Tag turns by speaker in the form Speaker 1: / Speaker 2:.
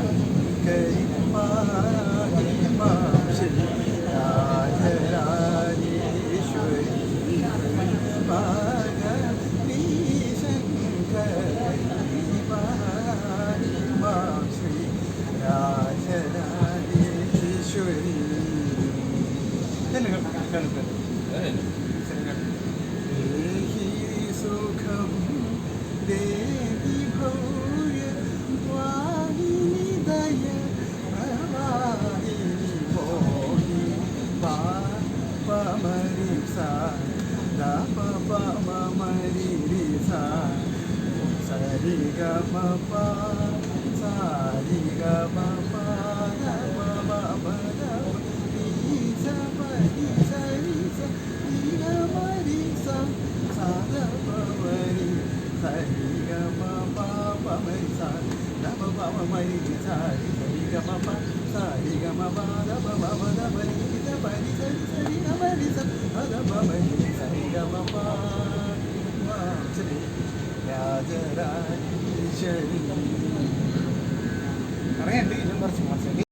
Speaker 1: ശങ്കരി പാഹി മാം ശ്രീ രാജരാജേശ്വരി ഭഗവതി ശങ്കരി പാഹി മാം ശ്രീ രാജരാജേശ്വരി. ദേഹി സുഖം ദേവി ഭൗയ വാഹിനി ദയ വാഹിനി മോഹി പാപമരി സാ ദപമരി സാ സരി ഗമ പ സാരി ഗമ പ ദപ മ ദപ നി സ പ നി സരി സ നി ഗമ രി സ സാ ദപ മരി സരി ഗമ പ പ മരി സ ദപ പ മരി സരി സരി ഗമ പ സരി ഗമ പ ദപ മ ദപ നി സ പ നി സരി സരി ഗമ രി സ ദപ മരി സരി ഗമ പ ശ്രീ രാജരാജേശ്വരി.
Speaker 2: അറിയാം, കുറച്ച്